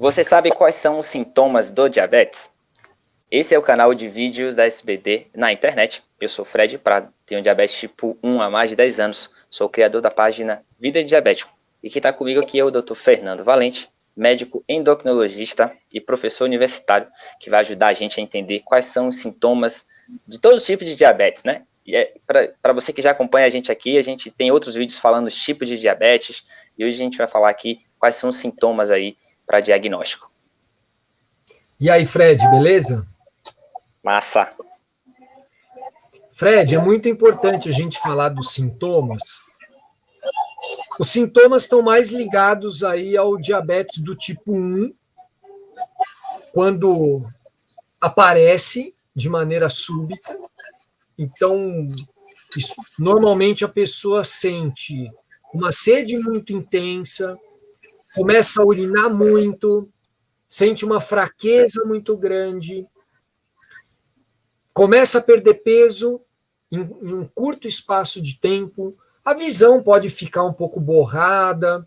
Você sabe quais são os sintomas do diabetes? Esse é o canal de vídeos da SBD na internet. Eu sou Fred Prado, tenho diabetes tipo 1 há mais de 10 anos. Sou o criador da página Vida de Diabético. E quem está comigo aqui é o Dr. Fernando Valente, médico endocrinologista e professor universitário, que vai ajudar a gente a entender quais são os sintomas de todo tipo de diabetes, né? E para você que já acompanha a gente tem outros vídeos falando os tipos de diabetes, e hoje a gente vai falar aqui quais são os sintomas aí para diagnóstico. E aí, Fred, beleza? Massa! Fred, é muito importante a gente falar dos sintomas. Os sintomas estão mais ligados aí ao diabetes do tipo 1, quando aparece de maneira súbita. Então, normalmente a pessoa sente uma sede muito intensa, começa a urinar muito, sente uma fraqueza muito grande, começa a perder peso em um curto espaço de tempo, a visão pode ficar um pouco borrada,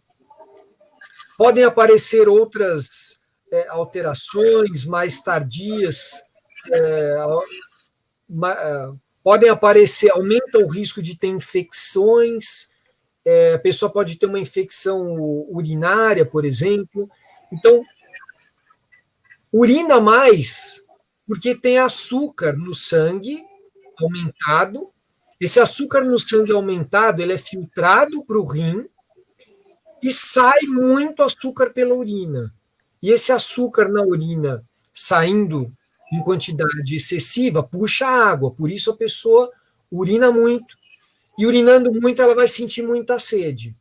podem aparecer outras alterações mais tardias, podem aparecer, aumenta o risco de ter infecções, a pessoa pode ter uma infecção urinária, por exemplo. Então, urina mais porque tem açúcar no sangue aumentado. Esse açúcar no sangue aumentado, ele é filtrado para o rim e sai muito açúcar pela urina. E esse açúcar na urina saindo em quantidade excessiva puxa água, por isso a pessoa urina muito. E urinando muito, ela vai sentir muita sede,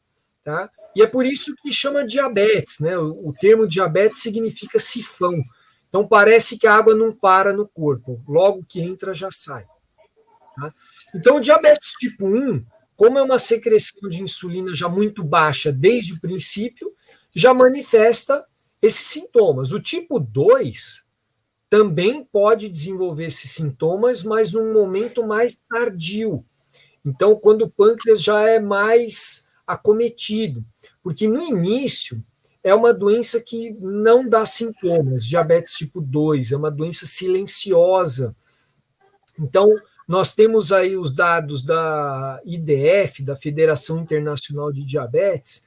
tá? E é por isso que chama diabetes, né? O termo diabetes significa sifão. Então, parece que a água não para no corpo. Logo que entra, já sai. Tá? Então, o diabetes tipo 1, como é uma secreção de insulina já muito baixa desde o princípio, já manifesta esses sintomas. O tipo 2 também pode desenvolver esses sintomas, mas num momento mais tardio. Então, quando o pâncreas já é mais acometido. Porque no início é uma doença que não dá sintomas, diabetes tipo 2, é uma doença silenciosa. Então, nós temos aí os dados da IDF, da Federação Internacional de Diabetes,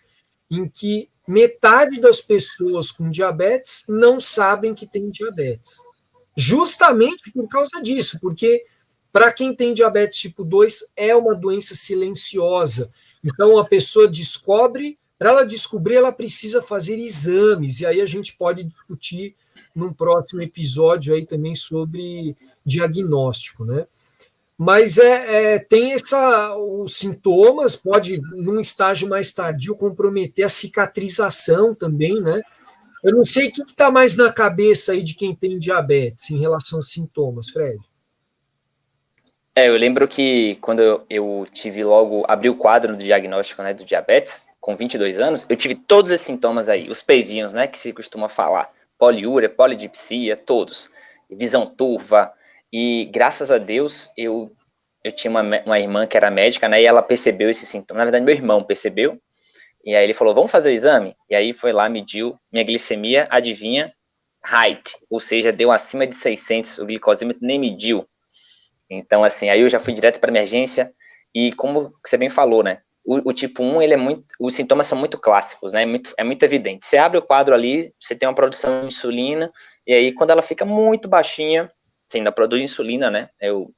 em que metade das pessoas com diabetes não sabem que tem diabetes. Justamente por causa disso, porque para quem tem diabetes tipo 2 é uma doença silenciosa. Então, a pessoa descobre. Para ela descobrir, ela precisa fazer exames, e aí a gente pode discutir num próximo episódio aí também sobre diagnóstico, né? Mas tem os sintomas, pode, num estágio mais tardio, comprometer a cicatrização também, né? Eu não sei o que está mais na cabeça aí de quem tem diabetes em relação a sintomas, Fred. Eu lembro que quando eu tive abri o quadro do diagnóstico, né, do diabetes, com 22 anos, eu tive todos esses sintomas aí, os pezinhos, né, que se costuma falar, poliúria, polidipsia, todos, visão turva, e graças a Deus eu tinha uma irmã que era médica, né, e ela percebeu esse sintoma, na verdade meu irmão percebeu, e aí ele falou, vamos fazer o exame? E aí foi lá, mediu minha glicemia, adivinha, height, ou seja, deu acima de 600, o glicosímetro nem mediu. Então, assim, aí eu já fui direto para emergência e como você bem falou, né, o tipo 1, os sintomas são muito clássicos, né, é muito evidente. Você abre o quadro ali, você tem uma produção de insulina, e aí quando ela fica muito baixinha, você ainda produz insulina, né, eu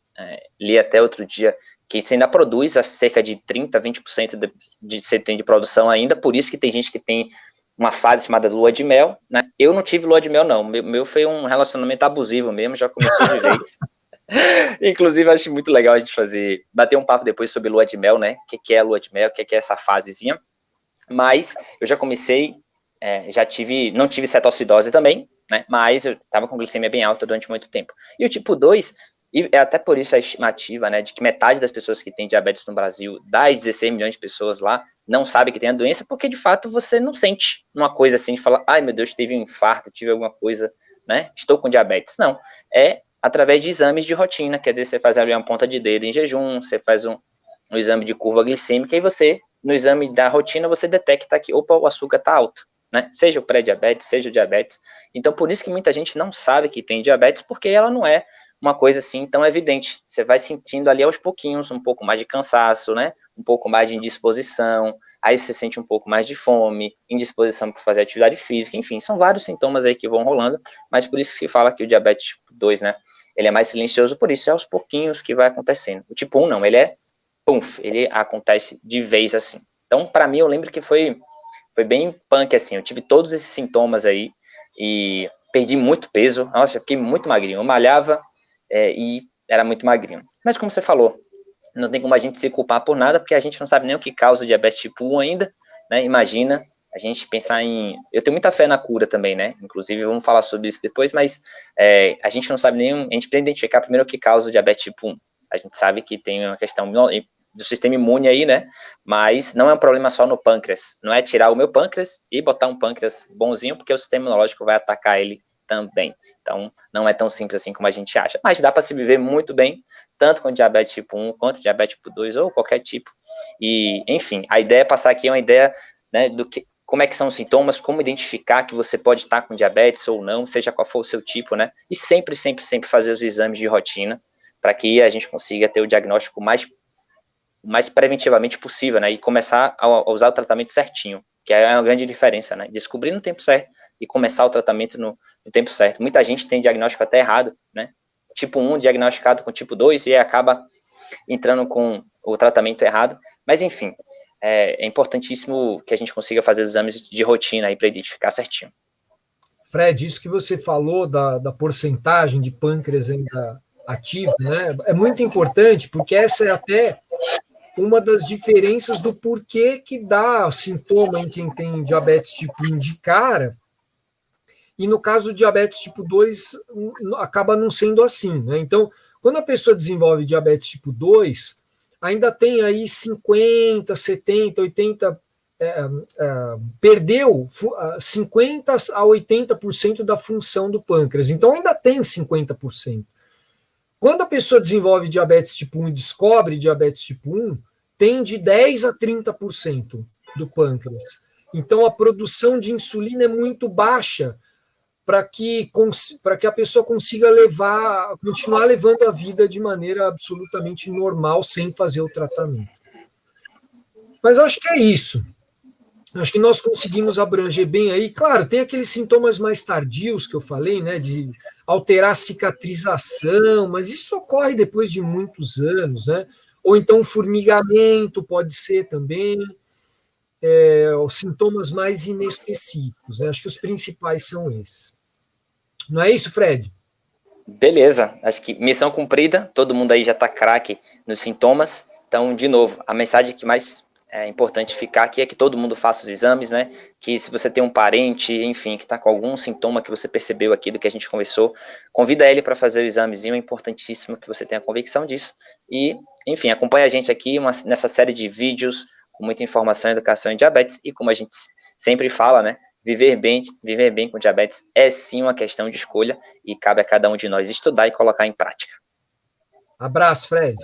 li até outro dia que você ainda produz cerca de 30%, 20% de você tem de produção ainda, por isso que tem gente que tem uma fase chamada lua de mel, né, eu não tive lua de mel não, meu foi um relacionamento abusivo mesmo, já começou de vez. Inclusive, acho muito legal a gente bater um papo depois sobre lua de mel, né? O que é a lua de mel, o que é essa fasezinha. Mas eu já comecei, não tive cetoacidose também, né? Mas eu estava com glicemia bem alta durante muito tempo. E o tipo 2, e é até por isso a estimativa, né? De que metade das pessoas que têm diabetes no Brasil, das 16 milhões de pessoas lá, não sabe que tem a doença, porque de fato você não sente uma coisa assim, de falar, ai meu Deus, tive um infarto, tive alguma coisa, né? Estou com diabetes. Não, através de exames de rotina, quer dizer, você faz ali uma ponta de dedo em jejum, você faz um exame de curva glicêmica e você, no exame da rotina, você detecta que, opa, o açúcar está alto, né? Seja o pré-diabetes, seja o diabetes. Então, por isso que muita gente não sabe que tem diabetes, porque ela não é uma coisa assim tão evidente. Você vai sentindo ali aos pouquinhos um pouco mais de cansaço, né? Um pouco mais de indisposição, aí você sente um pouco mais de fome, indisposição para fazer atividade física, enfim, são vários sintomas aí que vão rolando, mas por isso que se fala que o diabetes tipo 2, né, ele é mais silencioso, por isso é aos pouquinos que vai acontecendo. O tipo 1 não, ele é, ele acontece de vez assim. Então, para mim, eu lembro que foi bem punk, assim, eu tive todos esses sintomas aí, e perdi muito peso, nossa, eu fiquei muito magrinho, eu malhava e era muito magrinho. Mas como você falou, não tem como a gente se culpar por nada, porque a gente não sabe nem o que causa o diabetes tipo 1 ainda, né? Imagina a gente pensar em... Eu tenho muita fé na cura também, né? Inclusive, vamos falar sobre isso depois, mas a gente não sabe nem... A gente precisa identificar primeiro o que causa o diabetes tipo 1. A gente sabe que tem uma questão do sistema imune aí, né? Mas não é um problema só no pâncreas. Não é tirar o meu pâncreas e botar um pâncreas bonzinho, porque o sistema imunológico vai atacar ele também. Então, não é tão simples assim como a gente acha. Mas dá para se viver muito bem, tanto com diabetes tipo 1, quanto diabetes tipo 2, ou qualquer tipo. E, enfim, a ideia é passar aqui uma ideia, né, do que, como é que são os sintomas, como identificar que você pode estar com diabetes ou não, seja qual for o seu tipo, né? E sempre, sempre, sempre fazer os exames de rotina, para que a gente consiga ter o diagnóstico mais preventivamente possível, né? E começar a usar o tratamento certinho, que é uma grande diferença, né? Descobrir no tempo certo e começar o tratamento no tempo certo. Muita gente tem diagnóstico até errado, né? Tipo 1 diagnosticado com tipo 2 e acaba entrando com o tratamento errado. Mas, enfim, é importantíssimo que a gente consiga fazer os exames de rotina aí para identificar certinho. Fred, isso que você falou da porcentagem de pâncreas ainda ativo, né? É muito importante, porque essa é até uma das diferenças do porquê que dá sintoma em quem tem diabetes tipo 1 de cara, e no caso do diabetes tipo 2, acaba não sendo assim, né? Então, quando a pessoa desenvolve diabetes tipo 2, ainda tem aí 50, 70, 80, perdeu 50 a 80% da função do pâncreas, então ainda tem 50%. Quando a pessoa desenvolve diabetes tipo 1 e descobre diabetes tipo 1, tem de 10 a 30% do pâncreas. Então a produção de insulina é muito baixa para que a pessoa consiga continuar levando a vida de maneira absolutamente normal, sem fazer o tratamento. Mas acho que é isso. Acho que nós conseguimos abranger bem aí. Claro, tem aqueles sintomas mais tardios que eu falei, né, de alterar a cicatrização, mas isso ocorre depois de muitos anos, né? Ou então formigamento pode ser também, os sintomas mais inespecíficos, né? Acho que os principais são esses. Não é isso, Fred? Beleza, acho que missão cumprida, todo mundo aí já tá craque nos sintomas. Então, de novo, a mensagem que mais é importante ficar aqui é que todo mundo faça os exames, né? Que se você tem um parente, enfim, que tá com algum sintoma que você percebeu aqui do que a gente conversou, convida ele para fazer o examezinho, é importantíssimo que você tenha convicção disso. E, enfim, acompanha a gente aqui nessa série de vídeos com muita informação, educação em diabetes e como a gente sempre fala, né? Viver bem com diabetes é sim uma questão de escolha e cabe a cada um de nós estudar e colocar em prática. Abraço, Fred.